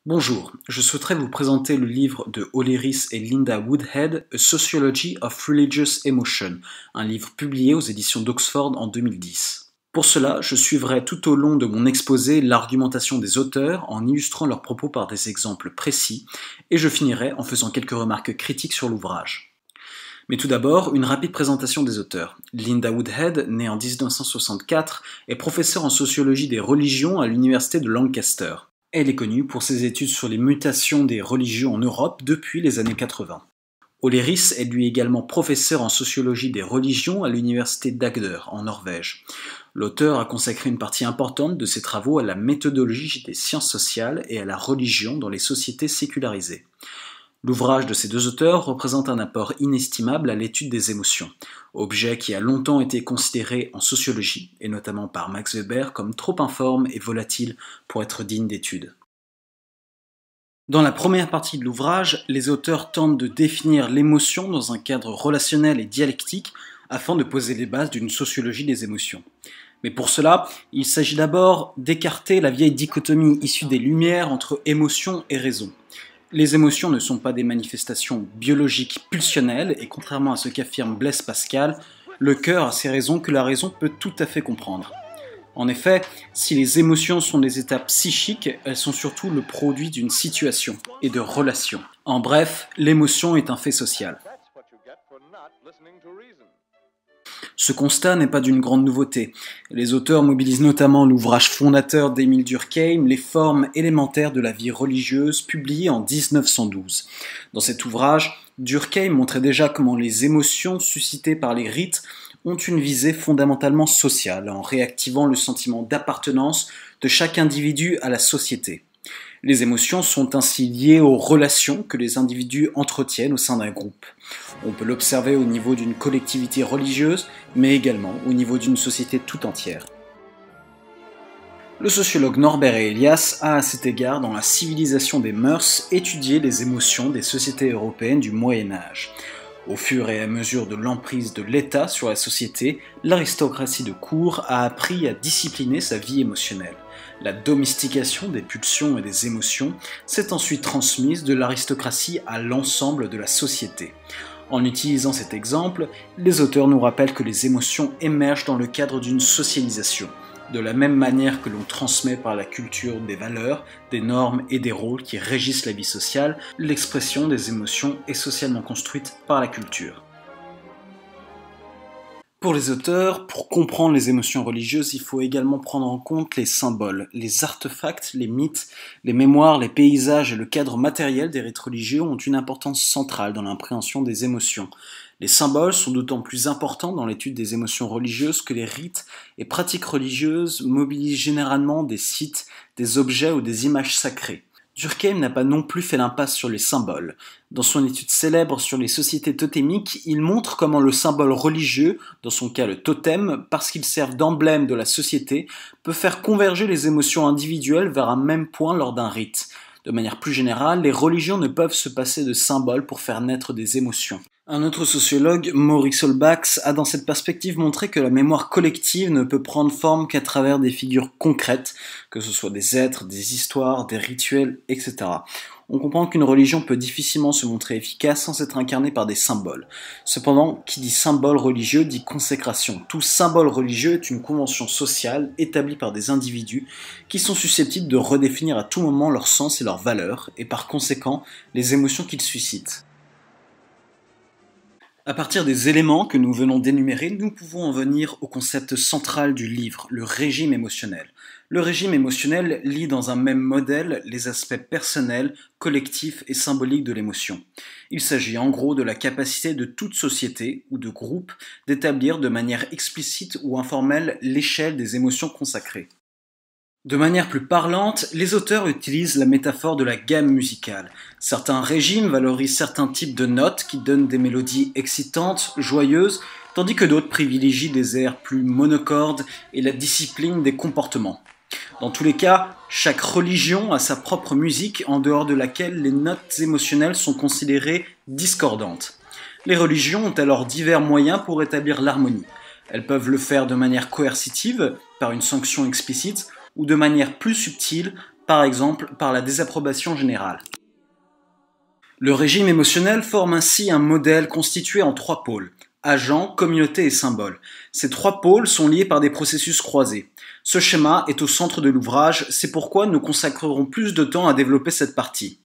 Bonjour, je souhaiterais vous présenter le livre de O'Leary et Linda Woodhead, A Sociology of Religious Emotion, un livre publié aux éditions d'Oxford en 2010. Pour cela, je suivrai tout au long de mon exposé l'argumentation des auteurs en illustrant leurs propos par des exemples précis, et je finirai en faisant quelques remarques critiques sur l'ouvrage. Mais tout d'abord, une rapide présentation des auteurs. Linda Woodhead, née en 1964, est professeure en sociologie des religions à l'université de Lancaster. Elle est connue pour ses études sur les mutations des religions en Europe depuis les années 80. O'Leary est lui également professeur en sociologie des religions à l'université d'Agder, en Norvège. L'auteur a consacré une partie importante de ses travaux à la méthodologie des sciences sociales et à la religion dans les sociétés sécularisées. L'ouvrage de ces deux auteurs représente un apport inestimable à l'étude des émotions, objet qui a longtemps été considéré en sociologie, et notamment par Max Weber, comme trop informe et volatile pour être digne d'étude. Dans la première partie de l'ouvrage, les auteurs tentent de définir l'émotion dans un cadre relationnel et dialectique afin de poser les bases d'une sociologie des émotions. Mais pour cela, il s'agit d'abord d'écarter la vieille dichotomie issue des Lumières entre émotion et raison. Les émotions ne sont pas des manifestations biologiques pulsionnelles, et contrairement à ce qu'affirme Blaise Pascal, le cœur a ses raisons que la raison peut tout à fait comprendre. En effet, si les émotions sont des états psychiques, elles sont surtout le produit d'une situation et de relations. En bref, l'émotion est un fait social. Ce constat n'est pas d'une grande nouveauté. Les auteurs mobilisent notamment l'ouvrage fondateur d'Émile Durkheim, Les formes élémentaires de la vie religieuse, publié en 1912. Dans cet ouvrage, Durkheim montrait déjà comment les émotions suscitées par les rites ont une visée fondamentalement sociale, en réactivant le sentiment d'appartenance de chaque individu à la société. Les émotions sont ainsi liées aux relations que les individus entretiennent au sein d'un groupe. On peut l'observer au niveau d'une collectivité religieuse, mais également au niveau d'une société tout entière. Le sociologue Norbert Elias a à cet égard, dans La civilisation des mœurs, étudié les émotions des sociétés européennes du Moyen-Âge. Au fur et à mesure de l'emprise de l'État sur la société, l'aristocratie de cour a appris à discipliner sa vie émotionnelle. La domestication des pulsions et des émotions s'est ensuite transmise de l'aristocratie à l'ensemble de la société. En utilisant cet exemple, les auteurs nous rappellent que les émotions émergent dans le cadre d'une socialisation, de la même manière que l'on transmet par la culture des valeurs, des normes et des rôles qui régissent la vie sociale, l'expression des émotions est socialement construite par la culture. Pour les auteurs, pour comprendre les émotions religieuses, il faut également prendre en compte les symboles, les artefacts, les mythes, les mémoires, les paysages et le cadre matériel des rites religieux ont une importance centrale dans l'appréhension des émotions. Les symboles sont d'autant plus importants dans l'étude des émotions religieuses que les rites et pratiques religieuses mobilisent généralement des sites, des objets ou des images sacrées. Durkheim n'a pas non plus fait l'impasse sur les symboles. Dans son étude célèbre sur les sociétés totémiques, il montre comment le symbole religieux, dans son cas le totem, parce qu'il sert d'emblème de la société, peut faire converger les émotions individuelles vers un même point lors d'un rite. De manière plus générale, les religions ne peuvent se passer de symboles pour faire naître des émotions. Un autre sociologue, Maurice Holbach, a dans cette perspective montré que la mémoire collective ne peut prendre forme qu'à travers des figures concrètes, que ce soit des êtres, des histoires, des rituels, etc. On comprend qu'une religion peut difficilement se montrer efficace sans être incarnée par des symboles. Cependant, qui dit symbole religieux dit consécration. Tout symbole religieux est une convention sociale établie par des individus qui sont susceptibles de redéfinir à tout moment leur sens et leurs valeurs, et par conséquent les émotions qu'ils suscitent. À partir des éléments que nous venons d'énumérer, nous pouvons en venir au concept central du livre, le régime émotionnel. Le régime émotionnel lie dans un même modèle les aspects personnels, collectifs et symboliques de l'émotion. Il s'agit en gros de la capacité de toute société ou de groupe d'établir de manière explicite ou informelle l'échelle des émotions consacrées. De manière plus parlante, les auteurs utilisent la métaphore de la gamme musicale. Certains régimes valorisent certains types de notes qui donnent des mélodies excitantes, joyeuses, tandis que d'autres privilégient des airs plus monocordes et la discipline des comportements. Dans tous les cas, chaque religion a sa propre musique en dehors de laquelle les notes émotionnelles sont considérées discordantes. Les religions ont alors divers moyens pour établir l'harmonie. Elles peuvent le faire de manière coercitive, par une sanction explicite, ou de manière plus subtile, par exemple par la désapprobation générale. Le régime émotionnel forme ainsi un modèle constitué en trois pôles: agent, communauté et symbole. Ces trois pôles sont liés par des processus croisés. Ce schéma est au centre de l'ouvrage, c'est pourquoi nous consacrerons plus de temps à développer cette partie.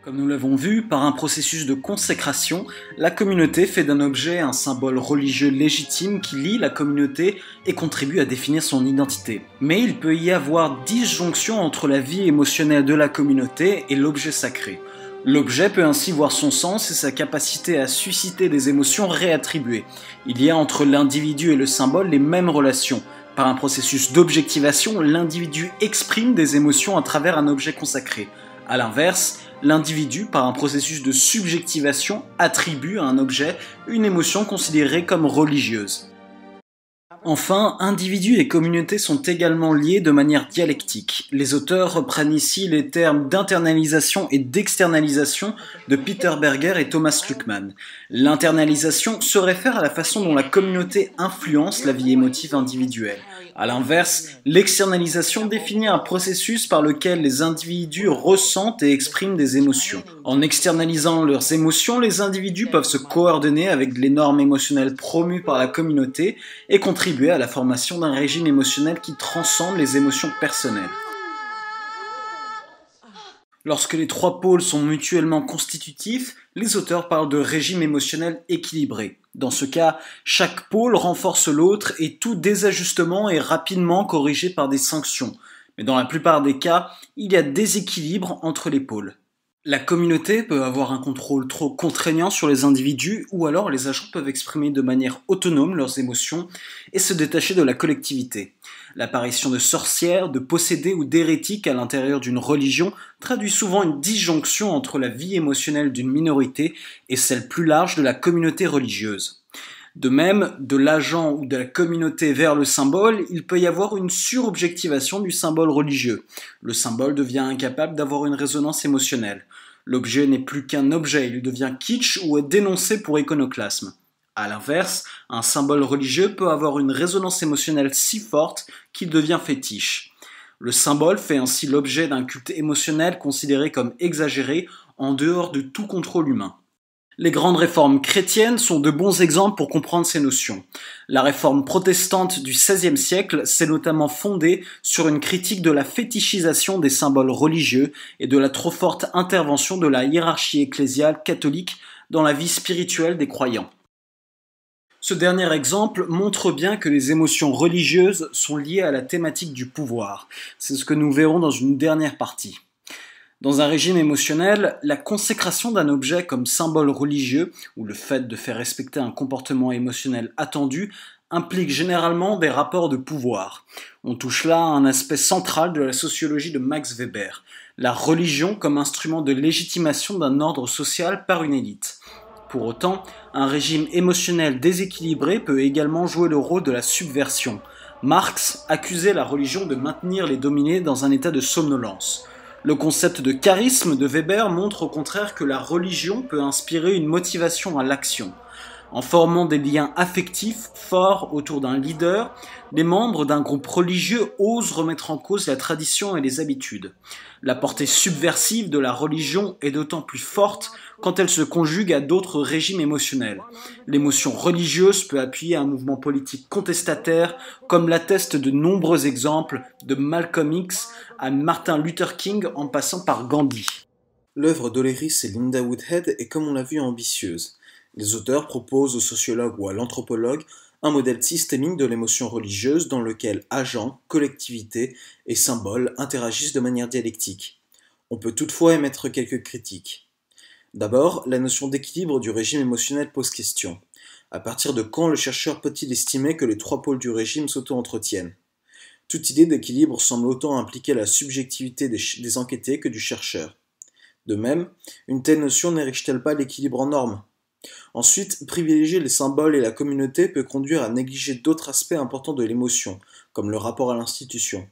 Comme nous l'avons vu, par un processus de consécration, la communauté fait d'un objet un symbole religieux légitime qui lie la communauté et contribue à définir son identité. Mais il peut y avoir disjonction entre la vie émotionnelle de la communauté et l'objet sacré. L'objet peut ainsi voir son sens et sa capacité à susciter des émotions réattribuées. Il y a entre l'individu et le symbole les mêmes relations. Par un processus d'objectivation, l'individu exprime des émotions à travers un objet consacré. A l'inverse, l'individu, par un processus de subjectivation, attribue à un objet une émotion considérée comme religieuse. Enfin, individus et communauté sont également liés de manière dialectique. Les auteurs reprennent ici les termes d'internalisation et d'externalisation de Peter Berger et Thomas Luckmann. L'internalisation se réfère à la façon dont la communauté influence la vie émotive individuelle. A l'inverse, l'externalisation définit un processus par lequel les individus ressentent et expriment des émotions. En externalisant leurs émotions, les individus peuvent se coordonner avec les normes émotionnelles promues par la communauté et contribuer à la formation d'un régime émotionnel qui transcende les émotions personnelles. Lorsque les trois pôles sont mutuellement constitutifs, les auteurs parlent de régime émotionnel équilibré. Dans ce cas, chaque pôle renforce l'autre et tout désajustement est rapidement corrigé par des sanctions. Mais dans la plupart des cas, il y a déséquilibre entre les pôles. La communauté peut avoir un contrôle trop contraignant sur les individus ou alors les agents peuvent exprimer de manière autonome leurs émotions et se détacher de la collectivité. L'apparition de sorcières, de possédés ou d'hérétiques à l'intérieur d'une religion traduit souvent une disjonction entre la vie émotionnelle d'une minorité et celle plus large de la communauté religieuse. De même, de l'agent ou de la communauté vers le symbole, il peut y avoir une surobjectivation du symbole religieux. Le symbole devient incapable d'avoir une résonance émotionnelle. L'objet n'est plus qu'un objet, il devient kitsch ou est dénoncé pour iconoclasme. A l'inverse, un symbole religieux peut avoir une résonance émotionnelle si forte qu'il devient fétiche. Le symbole fait ainsi l'objet d'un culte émotionnel considéré comme exagéré en dehors de tout contrôle humain. Les grandes réformes chrétiennes sont de bons exemples pour comprendre ces notions. La réforme protestante du XVIe siècle s'est notamment fondée sur une critique de la fétichisation des symboles religieux et de la trop forte intervention de la hiérarchie ecclésiale catholique dans la vie spirituelle des croyants. Ce dernier exemple montre bien que les émotions religieuses sont liées à la thématique du pouvoir. C'est ce que nous verrons dans une dernière partie. Dans un régime émotionnel, la consécration d'un objet comme symbole religieux, ou le fait de faire respecter un comportement émotionnel attendu, implique généralement des rapports de pouvoir. On touche là à un aspect central de la sociologie de Max Weber, la religion comme instrument de légitimation d'un ordre social par une élite. Pour autant, un régime émotionnel déséquilibré peut également jouer le rôle de la subversion. Marx accusait la religion de maintenir les dominés dans un état de somnolence. Le concept de charisme de Weber montre au contraire que la religion peut inspirer une motivation à l'action. En formant des liens affectifs forts autour d'un leader, les membres d'un groupe religieux osent remettre en cause la tradition et les habitudes. La portée subversive de la religion est d'autant plus forte quand elle se conjugue à d'autres régimes émotionnels. L'émotion religieuse peut appuyer un mouvement politique contestataire, comme l'attestent de nombreux exemples de Malcolm X à Martin Luther King en passant par Gandhi. L'œuvre d'Oleris et Linda Woodhead est comme on l'a vu ambitieuse. Les auteurs proposent au sociologue ou à l'anthropologue un modèle systémique de l'émotion religieuse dans lequel agents, collectivités et symboles interagissent de manière dialectique. On peut toutefois émettre quelques critiques. D'abord, la notion d'équilibre du régime émotionnel pose question. À partir de quand le chercheur peut-il estimer que les trois pôles du régime s'auto-entretiennent ? Toute idée d'équilibre semble autant impliquer la subjectivité des enquêtés que du chercheur. De même, une telle notion n'érige-t-elle pas l'équilibre en normes ? Ensuite, privilégier les symboles et la communauté peut conduire à négliger d'autres aspects importants de l'émotion, comme le rapport à l'institution.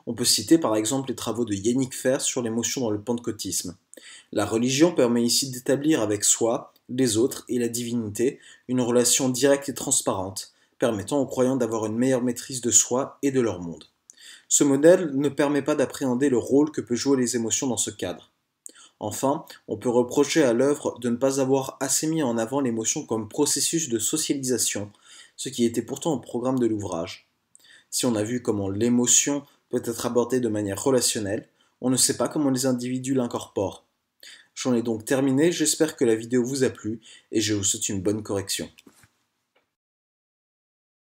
On peut citer par exemple les travaux de Yannick Fers sur l'émotion dans le pentecôtisme. La religion permet ici d'établir avec soi, les autres et la divinité une relation directe et transparente, permettant aux croyants d'avoir une meilleure maîtrise de soi et de leur monde. Ce modèle ne permet pas d'appréhender le rôle que peuvent jouer les émotions dans ce cadre. Enfin, on peut reprocher à l'œuvre de ne pas avoir assez mis en avant l'émotion comme processus de socialisation, ce qui était pourtant au programme de l'ouvrage. Si on a vu comment l'émotion peut être abordée de manière relationnelle, on ne sait pas comment les individus l'incorporent. J'en ai donc terminé, j'espère que la vidéo vous a plu et je vous souhaite une bonne correction.